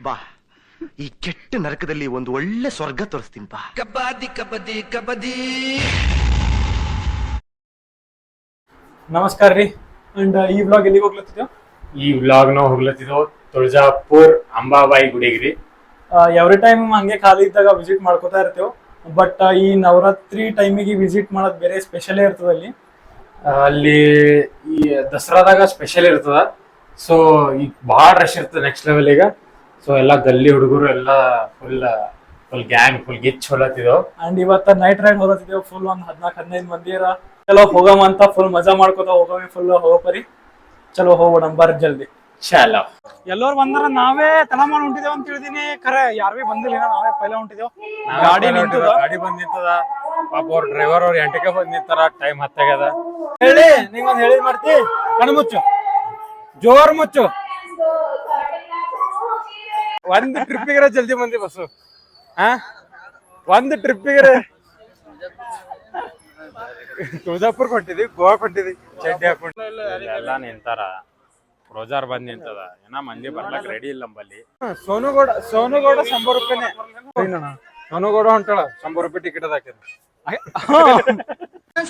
ಬಾ, ಈ ಕೆಟ್ಟ ನರಕದಲ್ಲಿ ಒಂದು ಒಳ್ಳೆ ಸ್ವರ್ಗ ತೋರಿಸ್ತೀನಿ ಬಾ. ಕಬಡ್ಡಿ ಕಬಡ್ಡಿ ಕಬಡ್ಡಿ. ನಮಸ್ಕಾರ ರೀ. ಅಂಡ್ ಈ ವ್ಲಾಗ್ ಎಲ್ಲಿಗೆ ಹೋಗ್ಲತ್ತಿದ್ದೇವೆ? ಈ ವ್ಲಾಗ್ ನಾವು ಹೋಗ್ಲತ್ತಿದ್ದೆವು ತುಳಜಾಪುರ್ ಅಂಬಾಬಾಯಿ ಗುಡಿಗೆ ರೀ. ಎವ್ರಿ ಟೈಮ್ ಹಂಗೆ ಖಾಲಿ ಇದ್ದಾಗ ವಿಸಿಟ್ ಮಾಡ್ಕೋತಾ ಇರ್ತೇವೆ. ಬಟ್ ಈ ನವರಾತ್ರಿ ಟೈಮಿಗೆ ವಿಸಿಟ್ ಮಾಡೋದು ಬೇರೆ ಸ್ಪೆಷಲೇ ಇರ್ತದೆ ಅಲ್ಲಿ. ಅಲ್ಲಿ ಈ ದಸರಾದಾಗ ಸ್ಪೆಷಲ್ ಇರ್ತದ. ಸೊ ಈಗ ಭಾಳ ರಶ್ ಇರ್ತದೆ ನೆಕ್ಸ್ಟ್ ಲೆವೆಲ್ ಈಗ. ಸೊ ಎಲ್ಲ ಗಲ್ಲಿ ಹುಡುಗರು ಎಲ್ಲ ಫುಲ್ ಗ್ಯಾಂಗ್ ಫುಲ್ ಗಿಚ್ ಹೊಲತ್ತಿದ್ದೆವು. ಅಂಡ್ ಇವತ್ತ ನೈಟ್ ರೈಡ್ ಹೋಗತ್ತಿದ್ದೇವೆ. ಫುಲ್ ಒಂದ್ 14-15 ಮಂದಿ ಚಲೋ ಹೋಗಮ ಅಂತ ಫುಲ್ ಮಜಾ ಮಾಡ್ಕೋತಾ ಹೋಗವಿ. ಫುಲ್ ಹೋಗಪರಿ ಚಲೋ ಹೋಗೋಣ ಬರ್ರಿ ಜಲ್ದಿ. ಚಲೋ ಎಲ್ಲರೂ ಬಂದ್ರ ನಾವೇ ತಡ ಮಾಡಿ ಹೊಂಟಿದೇವ್ ಅಂತ ತಿಳಿದೀನಿ. ಖರೆ ಯಾರು ಭೀ ಬಂದಿಲ್ಲ, ನಾವೇ ಪೈಲ ಹೊಂಟಿದೇವ್. ಗಾಡಿ ಬಂದ್ ನಿಂತದ. ಪಾಪ ಅವ್ರ ಡ್ರೈವರ್ ಅವ್ರ 8ಕ್ಕೆ ಬಂದ್ ನಿಂತಾರ. ಟೈಮ್ 10 ಆಗ್ಯದ. ಹೇಳಿ ನಿಂಗೊಂದ್ ಹೇಳಿದ್ ಮಾಡ್ತಿ. ಕಣ್ಮುಚ್ಚು, ಜೋರ್ ಮುಚ್ಚು. ಒಂದ್ ಟ್ರಿಪ್ಪಿಗೆ ಜಲ್ದಿ ಬಂದಿ ಬಸ್ಸು. ಒಂದ್ ಟ್ರಿಪ್ಪಿಗೆ ತುಳಜಾಪುರ್ ಹೊಂಟಿದ್ವಿ, ಗೋವಾ ಹೊಂಟಿದ್ವಿ. ಚಡ್ಡಿ ಹಾಕೊಂಡು ಎಲ್ಲ ನಿಂತಾರ. ರೋಜಾರ್ ಬಂದ್ ನಿಂತದ. ಏನ ಮಂದಿ ಬರ್ಲಕ್ ರೆಡಿ ಇಲ್ಲ ನಂಬಲ್ಲಿ. ಸೋನುಗೌಡ 100 ರೂಪಾಯಿನೇ. ಸೋನುಗೌಡ ಹೊಂಟಾಳ 100 ರೂಪಾಯಿ ಟಿಕೆಟ್ ಹಾಕಿದ.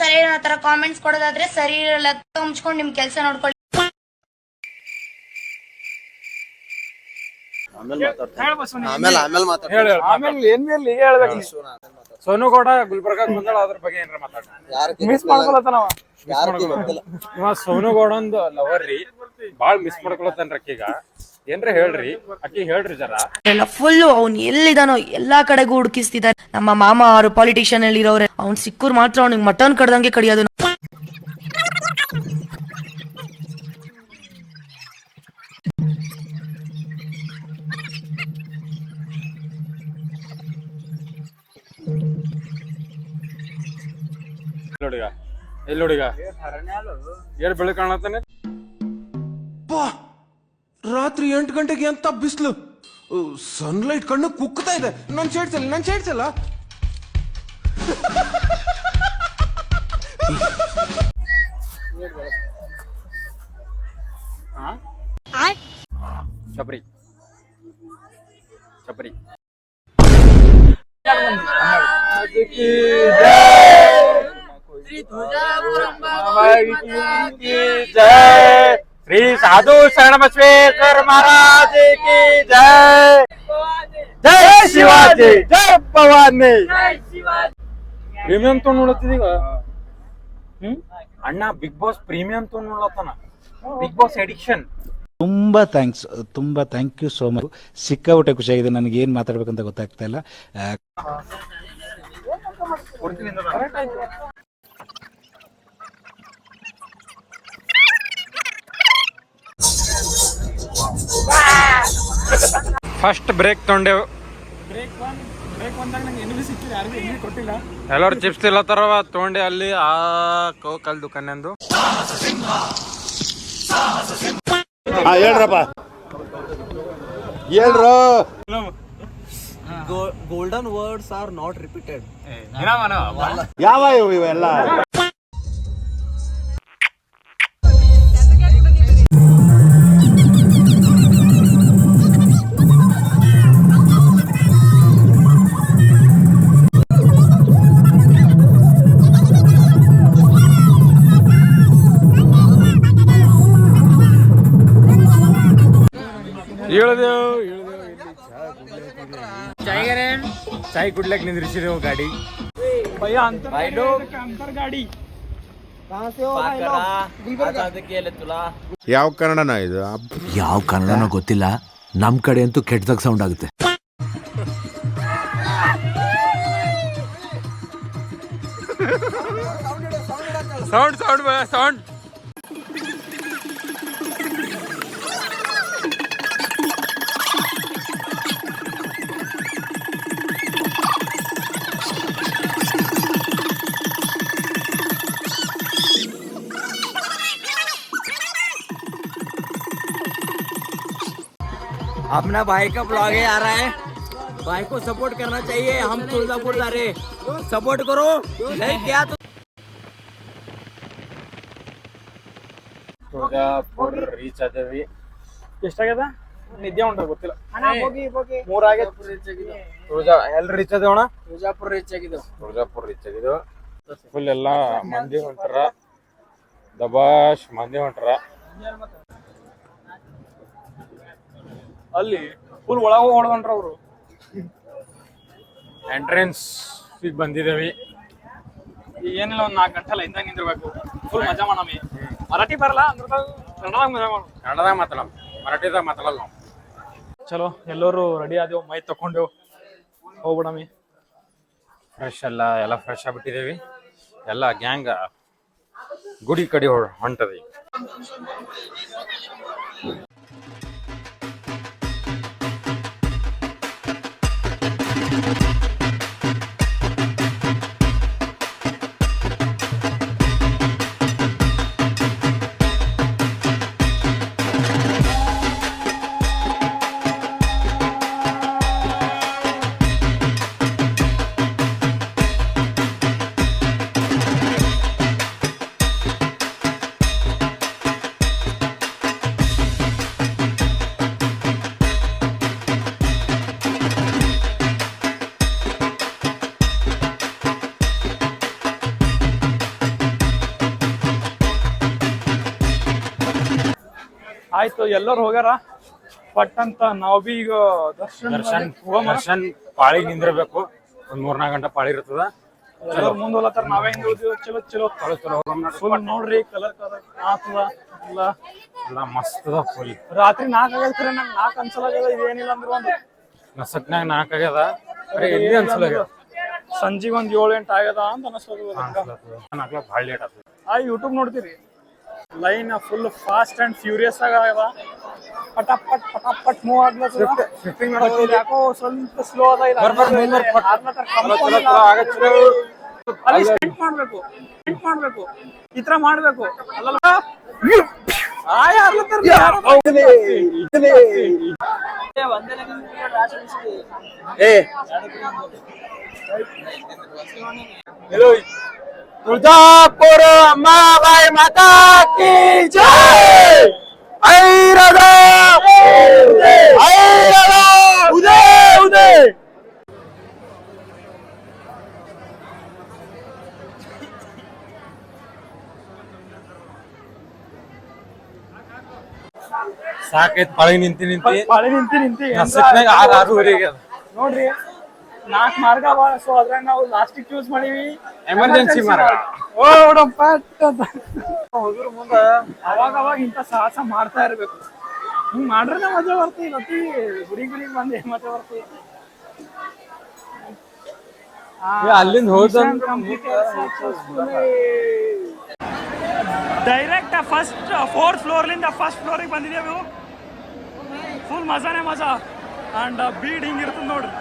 ಸರಿ ಆತರ ಕಾಮೆಂಟ್ಸ್ ಕೊಡೋದಾದ್ರೆ ಸರಿ ಇರಲ್ಲ. ಮುಚ್ಕೊಂಡು ನಿಮ್ ಕೆಲಸ ನೋಡ್ಕೊಳ್ಳಿ. ಸೋನುಗೌಡ ಗುಲ್ಬರ್ಗ ಬಂದಾಳ. ಅದ್ರ ಬಗ್ಗೆ ಏನ್ರ ಮಾತಾಡ. ಮಿಸ್ ಮಾಡ್ಕೊಳತನವ. ಇವ ಸೋನುಗೌಡಂದು ಲವರ್ ರೀ. ಬಾಳ್ ಮಿಸ್ ಮಾಡ್ಕೊಳತನ್ರಿ ಅಕ್ಕಿಗ. ಏನ್ರ ಹೇಳ್ರಿ, ಅಕ್ಕಿ ಹೇಳ್ರಿ ಜರ. ಫುಲ್ ಅವ್ನ್ ಎಲ್ಲಿದಾನೋ ಎಲ್ಲಾ ಕಡೆಗೂ ಹುಡುಕಿಸ್ತಿದ್ದಾರೆ. ನಮ್ಮ ಮಾಮ ಅವರು ಪಾಲಿಟಿಷಿಯನ್ ಅಲ್ಲಿ ಇರೋರೆ. ಅವ್ನ್ ಸಿಕ್ಕೂರ್ ಮಾತ್ರ ಅವ್ನಿಗೆ ಮಟನ್ ಕಡ್ದಂಗೆ ಕಡಿಯೋದು. ಎಲ್ಲಿ ನೋಡಿಗ ಏರ್ ಬೆಳಕ್ ಕಾಣತಾನೆ. ರಾತ್ರಿ 8 ಗಂಟೆಗೆ ಅಂತ ಬಿಸಿಲು, ಸನ್ಲೈಟ್ ಕಣ್ಣು ಕುಕ್ತಾ ಇದೆ. ನನ್ ಸೇಡ್ಸಲ್ಲ. ಚಪ್ರಿ ಶ್ರೀ ಸಾಧು ಶರಣ ಬಸವೇಶ್ವರ ಮಹಾರಾಜ ಕಿ ಜೈ. ಜೈ ಶಿವಾಜಿ, ಜೈ ಭವಾನಿ. ಪ್ರೀಮಿಯಂ ತಗೊಂಡ್ ನೋಡತ್ತೀಗ ಅಣ್ಣ. ಬಿಗ್ ಬಾಸ್ ಪ್ರೀಮಿಯಂ ತಗೊಂಡ್ ನೋಡತ್ತಾನ. Bigg Boss addiction. ತುಂಬಾ ಥ್ಯಾಂಕ್ ಯು ಸೋ ಮಚ್. ಸಿಕ್ಕಾಬಿಟ್ಟೆ ಖುಷಿಯಾಗಿದೆ. ನನಗೆ ಏನ್ ಮಾತಾಡ್ಬೇಕಂತ ಗೊತ್ತಾಗ್ತಾ ಇಲ್ಲ. First break ತೊಗೊಂಡೆವು. ಬ್ರೇಕ್ ಬಂದಾಗ ನಂಗೆ ಎಲ್ಲಿ ಸಿಕ್ಕಿಲ್ಲ, ಯಾರಿಗೂ ಎಲ್ಲಿ ಕೊಟ್ಟಿಲ್ಲ. ಎಲ್ಲರೂ ಚಿಪ್ಸ್ ತಿಲ್ಲತ್ತಾರವ ತೊಗೊಂಡೆ ಅಲ್ಲಿ ಆ ಕಲ್ ದುಕಾನಂದು. ಹೇಳ್ರಪ್ಪ, ಹೇಳ್ರು. Golden words are not repeated. ಯಾವ ಇವೆಲ್ಲ? ಚಾಯ್ ಕುಡ್ಲಕ್ ನಿಂದ್ರಿಸಿದೆವು ಗಾಡಿ. ಅಂತರ್ ಗಾಡಿ ಯಾವ ಕನ್ನಡನ ಇದು? ಯಾವ ಕನ್ನಡನೋ ಗೊತ್ತಿಲ್ಲ. ನಮ್ ಕಡೆ ಅಂತೂ ಕೆಟ್ಟದಾಗ ಸೌಂಡ್ ಆಗುತ್ತೆ. ಸೌಂಡ್ अपना भाई का ब्लॉग है आ रहा है, भाई को सपोर्ट करना चाहिए। हम तुलजापुर जा रहे, सपोर्ट करो। नहीं क्या तो ತುಳಜಾಪುರ್ ರೀಚ್ ಆದೇವಿ. ಎಷ್ಟಾಗ್ಯದ? ನಿದ್ದೆ ಉಂಟ ಗೊತ್ತಿಲ್ಲ. ಎಲ್ರು ರೀಚ್ ಅದೇವಣ ತುಳಜಾಪುರ ರೀಚ್ ಆಗಿದ್ದು. ತುಳಜಾಪುರ ರೀಚ್ ಆಗಿದ್ದು. ಫುಲ್ ಎಲ್ಲಾ ಮಂದಿ ಹೊಂಟಾರ, ದಬಾಶ್ ಮಂದಿ ಹೊಂಟಾರ. ಅಲ್ಲಿ ಫುಲ್ ಒಳಗ ಹೊಡ್ಕೊಂಡ್ರ ಅವ್ರು. ಎಂಟ್ರೆನ್ಸ್ ಬಂದಿದ್ದೇವಿ. ಏನಿಲ್ಲ, ಒಂದ್ 4 ಗಂಟೆ ಲೈನ್ದಾಗ ನಿಂದಿರ್ಬೇಕು. ಫುಲ್ ಮಜಾ ಮಾಡಮಿ. ಮರಾಠಿ ಬರಲ್ಲ ಅಂದ್ರೆ ಕನ್ನಡದಾಗ ಮಜಾ ಮಾಡು. ಕನ್ನಡದಾಗ ಮಾತಾಡಲ್ಲ, ಮರಾಠಿದಾಗ ಮಾತಾಡಲ್ಲ ನಾವು. ಚಲೋ ಎಲ್ಲರೂ ರೆಡಿ ಆದೇವು, ಮೈ ತಕೊಂಡೆವು, ಹೋಗ್ಬಿಡಮಿ. ಎಲ್ಲ ಫ್ರೆಶ್ ಆಗ್ಬಿಟ್ಟಿದ್ದೇವಿ. ಎಲ್ಲ ಗ್ಯಾಂಗ್ ಗುಡಿ ಕಡೆ ಹೊಂಟದಿ. ಆಯ್ತು, ಎಲ್ಲರೂ ಹೋಗ್ಯಾರ ಪಟ್ ಅಂತ. ನಾವ್ ಬಿ ಈಗ ದರ್ಶನ್ ಪಾಳಿಗೆ ನಿಂದಿರ್ಬೇಕು. ಒಂದ್ 3-4 ಗಂಟೆ ಪಾಳಿ ಇರ್ತದ. ಎಲ್ಲರೂ ಮುಂದ್ ಹೋಗ್ಲತ್ತಾರ, ನಾವೇ ಹಿಂಗ್ ಉಳ್ದಿವಿ. ಚಲೋ ಫುಲ್ ನೋಡ್ರಿ, ಕಲರ್ ಆತದ ಎಲ್ಲ ಮಸ್ತ್ ಅದ. ಫುಲ್ ರಾತ್ರಿ 4 ಆಗ್ಯದ, ಖರೆ ನಂಗೆ 4 ಅನ್ಸಲಾಗ್ಯದ. ಇದೇನಿಲ್ಲ ಅಂದ್ರೆ ಒಂದು ನಸಕ್ನಾಗ 4 ಆಗ್ಯದ, ಎಲ್ಲಿ ಅನ್ಸಲ ಸಂಜಿಗ್ ಒಂದ್ 7-8 ಆಗ್ಯದ ಅಂತ ಅನಿಸ್ತದ. ಭಾಳ ಲೇಟ್ ಆಗ್ತದೆ. ಯೂಟ್ಯೂಬ್ ನೋಡ್ತೀರಿ, line full fast and furious ಆಗ್ಯದ. ಪಟಾಪಟ್ ಮೂವ್ ಆಗ್ಲತ್ತದ. ಯಾಕೋ ಸ್ವಲ್ಪ ಸ್ಲೋ ಅದ. ಅಲ್ಲಿ ಸ್ಪಿಂಟ್ ಮಾಡ್ಬೇಕು ಈ ತರ ಮಾಡ್ಬೇಕು. ಅಲ್ಲ ತುಳಜಾಪುರ ಅಮ್ಮಾಬಾಯಿ ಮಾತಾ ಕಿ ಜೈ. ಐರದ ಉದಯ. ಸಾಕೈತ್ ಪಾಳಿ ನಿಂತಿ ನಸಕ್ನಾಗ 6-6:30 ನೋಡ್ರಿ, 4 ಮಾರ್ಗ ಅವ. ಸೊ ಅದ್ರಾಗ ನಾವು ಲಾಸ್ಟಿಕ್ ಚೂಸ್ ಮಾಡೀವಿ ಎಮರ್ಜೆನ್ಸಿ ಮಾರ್ಗ. ಹೋದ್ರ ಮುಂದ ಅವಾಗ ಇಂಥ ಸಾಹಸ ಮಾಡ್ತಾ ಇರ್ಬೇಕು. ಹಿಂಗ್ ಮಾಡ್ರೆ ಮಜಾ ಬರ್ತದೆ. ಮತ್ತೆ ಗುಡಿ ಬಂದು ಮಜಾ ಬರ್ತದೆ. ಅಲ್ಲಿಂದ ಹೋದ ಡೈರೆಕ್ಟ್ ಫಸ್ಟ್ 4th ಫ್ಲೋರ್ಲಿಂದ ಫಸ್ಟ್ ಫ್ಲೋರಿಗೆ ಬಂದಿದ್ದೇವೆ. ಫುಲ್ ಮಜಾನೇ ಮಜಾ. ಅಂಡ್ ಬೀಡ್ ಹಿಂಗಿರ್ತದೆ ನೋಡ್ರಿ.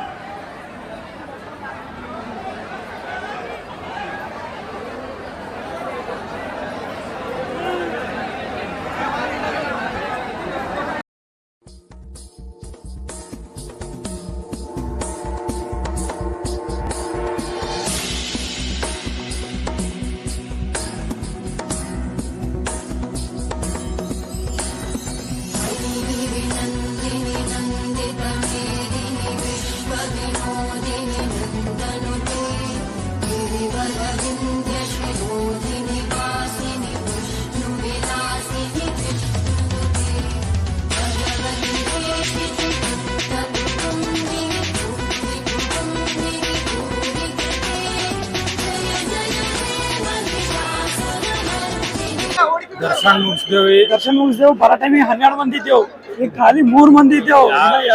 ದರ್ಶನ್ ಮುಗಿಸ್ದೇವು. ಬರೋ ಟೈಮಿಗೆ 12 ಮಂದಿ ಇದ್ದೇವು. ಈಗ ಖಾಲಿ 3 ಮಂದಿ ಇದ್ದೇವು.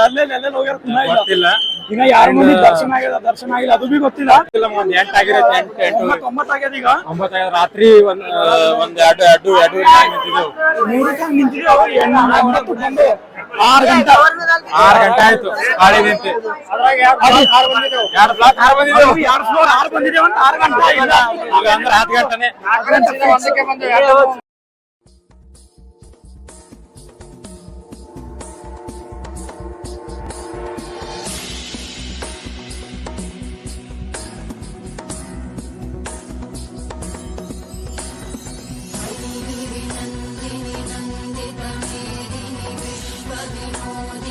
ಎಲ್ಲೆಲ್ಲಿ ಹೋಗ್ಯಾರ ಗೊತ್ತಿಲ್ಲ. ಇನ್ನ 2 ಮಂದಿ ದರ್ಶನ ಆಗಿಲ್ಲ, ಅದು ಬಿ ಗೊತ್ತಿಲ್ಲ. 8 ಆಗಿರುತ್ತೆ. 9 ಆಗ್ಯದ. ಈಗ 9 ಆಗ್ಯದ. ರಾತ್ರಿ ಒಂದ್ 2 ನಿಂತಿದ್ದೇವೆ. 6 ಗಂಟೆ ಆಯ್ತು ಪಾಳಿ ನಿಂತಿ. 2 ಬ್ಲಾಕ್ 6 ಬಂದಿದ್ದೇವೆ. 2 ಫ್ಲೋರ್ 6 ಬಂದಿದ್ದೇವೆ ಅಂತ 6 ಗಂಟೆ ಇಲ್ಲ. ಈಗ ಅಂದ್ರೆ 10 ಗಂಟೆನೆ. 4 ಗಂಟೆ ಒಂದಕ್ಕೆ ಬಂದು विनन्दिनि नन्दितमेदिनि विश्वविनोदिनि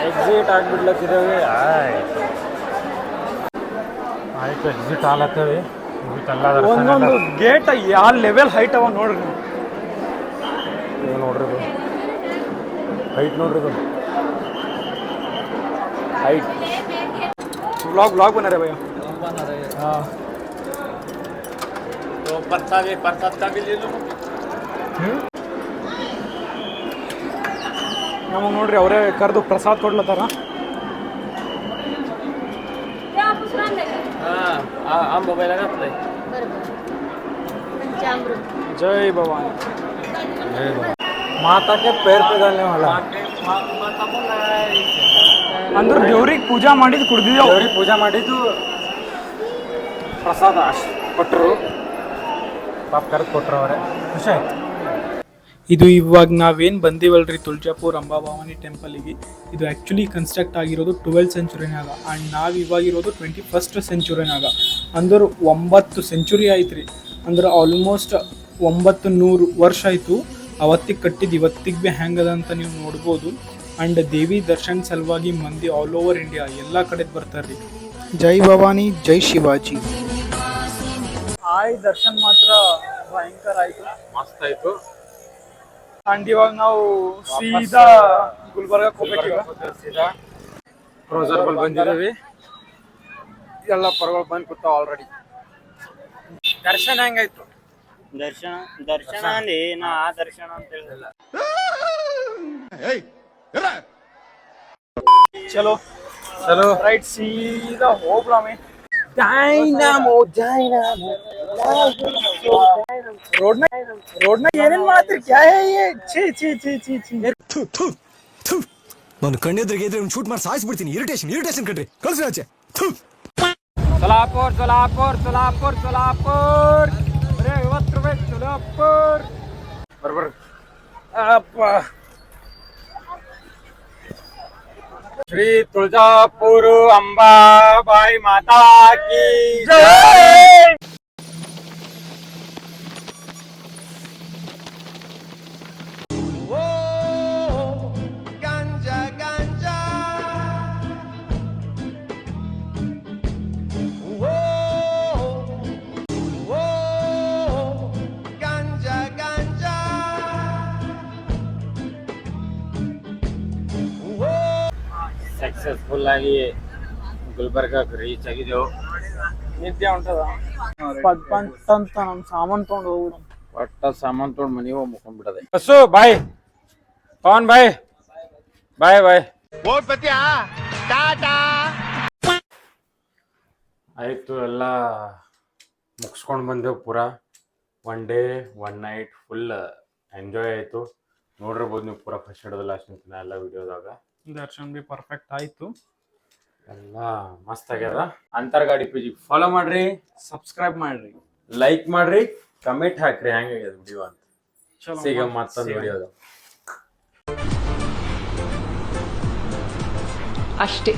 ಎಕ್ಸಿಟ್ ಆಗ್ಬಿಡ್ಲತ್ತಿದ್ದೇವೆ. ಆಯ್ತು ಎಕ್ಸಿಟ್ ಆಗ್ಲತ್ತೇವೆ. ಒಂದೊಂದು ಗೇಟ್ ಯಾವ ಲೆವೆಲ್ ಹೈಟ್ ಅವ ನೋಡ್ರಿ ನೀವು. ನೋಡ್ರಿ ಹೈಟ್ ನೋಡ್ರಿ ಹೈಟ್. व्लॉग बना रहे भैया. तो प्रसाद का भी ले लो. ನಮಗೆ ನೋಡ್ರಿ ಅವರೇ ಕರೆದು ಪ್ರಸಾದ್ ಕೊಡ್ಲತ್ತಾರ. आम मोबाईल घातलंय. जय भवानी. माता के पैर पे डालने वाला. ಅಂದ್ರೆ ದೇವ್ರಿಗೆ ಪೂಜಾ ಮಾಡಿದ್ದು ಕುಡ್ದಿದ್ದೇವೆ. ದೇವ್ರಿಗೆ ಪೂಜಾ ಮಾಡಿದ್ದು ಪ್ರಸಾದ ಕೊಟ್ಟರು. ಪಾಪ ಕರೆದು ಕೊಟ್ಟರು ಅವರೇ. ಖುಷಿ ಆಯ್ತು. ಇದು ಇವಾಗ ನಾವೇನು ಬಂದೀವಲ್ರಿ ತುಳಜಾಪುರ್ ಅಂಬಾಭವಾನಿ ಟೆಂಪಲಿಗೆ, ಇದು ಆ್ಯಕ್ಚುಲಿ ಕನ್ಸ್ಟ್ರಕ್ಟ್ ಆಗಿರೋದು 12th ಸೆಂಚುರಿನಾಗ. ಆ್ಯಂಡ್ ನಾವು ಇವಾಗಿರೋದು 21st ಸೆಂಚುರಿನಾಗ. ಅಂದ್ರೆ 9 ಸೆಂಚುರಿ ಆಯ್ತು ರೀ. ಅಂದ್ರೆ ಆಲ್ಮೋಸ್ಟ್ 900 ವರ್ಷ ಆಯಿತು. ಅವತ್ತಿಗೆ ಕಟ್ಟಿದ್ದು ಇವತ್ತಿಗೆ ಭೀ ಹೆಂಗದ ಅಂತ ನೀವು ನೋಡ್ಬೋದು. ಆ್ಯಂಡ್ ದೇವಿ ದರ್ಶನ ಸಲುವಾಗಿ ಮಂದಿ ಆಲ್ ಓವರ್ ಇಂಡಿಯಾ ಎಲ್ಲ ಕಡೆ ಬರ್ತಾರೆ ರೀ. ಜೈ ಭವಾನಿ, ಜೈ ಶಿವಾಜಿ. ದರ್ಶನ ಮಾತ್ರ ಭಯಂಕರ ಆಯ್ತು, ಮಸ್ತ್ ಆಯ್ತು. ಅಂಡ್ ಇವಾಗ ನಾವು ಸೀದಾ ಗುಲ್ಬರ್ಗಕ್ಕೆ ಹೋಗ್ಬೇಕು. ಸೀದಾ ಕ್ರೋಸರ್ ಬಲ್ ಬಂದಿದ್ದೀವಿ. ಎಲ್ಲ ಪರಗಳು ಬಂದು ಕೂತಾವ ಆಲ್ರೆಡಿ. ದರ್ಶನ ಹೆಂಗಾಯ್ತು? ದರ್ಶನ ಅಲ್ಲಿ ನಾ ಆ ದರ್ಶನ ಅಂತ ಹೇಳಿಲ್ಲ. ಚಲೋ ಚಲೋ ರೈಟ್ ಸೀದಾ ಹೋಗ್ಲಾಮೆ. ರೋಡ್ನಾಗ ಏನೇನ್ ಮಾಡತ್ರಿ? ಕ್ಯಾ ಹೇ ಯೇ? ಛೀ ಛೀ ಛೀ ಛೀ ಛೀ. ನಾನು ಕಣ್ಣೆದ್ರಿಗೆ ಇದ್ರೆ ಶೂಟ್ ಮಾಡಿ ಸಾಯಿಸ್ಬಿಡ್ತೀನಿ. ಇರಿಟೇಷನ್ ಕಣ್ರಿ, ಕಳ್ಸಿ ಆಚೆ. ಸೊಲಾಪುರ್ ಸೊಲಾಪುರ್ ಸೊಲಾಪುರ್ ಸೊಲಾಪುರ್. ಬರೇ 50 ರೂಪಾಯಿ ಸೊಲಾಪುರ್. ಬರ್ಬರ್ ಅಪ್ಪ. ಶ್ರೀ ತುಳಜಾಪುರ ಅಂಬಾಬಾಯಿ ಮಾತಾ ಕಿ ಜೈ. ಸಕ್ಸಸ್ಫುಲ್ ಆಗಿ ಗುಲ್ಬರ್ಗಕ್ಕೆ ರೀಚ್ ಆಗಿದ್ದೆವು. ನಿದ್ದೆ ಹೊಂಟದ ಪಂಟ್ ಅಂತ ನಮ್ ಸಾಮಾನ್ ತಗೊಂಡು ಹೋಗ್ಬಿಡು. ಒಟ್ಟ ಸಾಮಾನ್ ತೊಗೊಂಡು ಮನೆಗೆ ಹೋಗಿ ಮುಕೊಂಡ್ಬಿಡದೆ. ಬಸ್ಸು ಬಾಯ್, ಪವನ್ ಬಾಯ್, ಬಾಯ್ ಬಾಯ್. ಆಯ್ತು, ಎಲ್ಲ ಮುಗಿಸ್ಕೊಂಡು ಬಂದೆವು. ಪೂರಾ 1 ಡೇ 1 ನೈಟ್ ಫುಲ್ ಎಂಜಾಯ್ ಆಯಿತು. ನೋಡಿರ್ಬೋದು ನೀವು ಪೂರಾ ಫಸ್ಟ್ ಹಿಡಿದ ಲಾಸ್ಟ್ ನಿಂತಿನ ಎಲ್ಲ ವಿಡಿಯೋದಾಗ. ದರ್ಶನ ಭೀ ಪರ್ಫೆಕ್ಟ್ ಆಯಿತು. ಎಲ್ಲ ಮಸ್ತ್ ಆಗ್ಯದ. ಅಂತರ್ಗಾಡಿ ಪೇಜ್ ಫಾಲೋ ಮಾಡ್ರಿ, ಸಬ್ಸ್ಕ್ರೈಬ್ ಮಾಡ್ರಿ, ಲೈಕ್ ಮಾಡ್ರಿ, ಕಮೆಂಟ್ ಹಾಕ್ರಿ ಹೆಂಗಾಗ್ಯದ ವಿಡಿಯೋ ಅಂತ. ಸಿಗ ಮತ್ತೊಂದು ವಿಡಿಯೋದ ಅಷ್ಟೇ.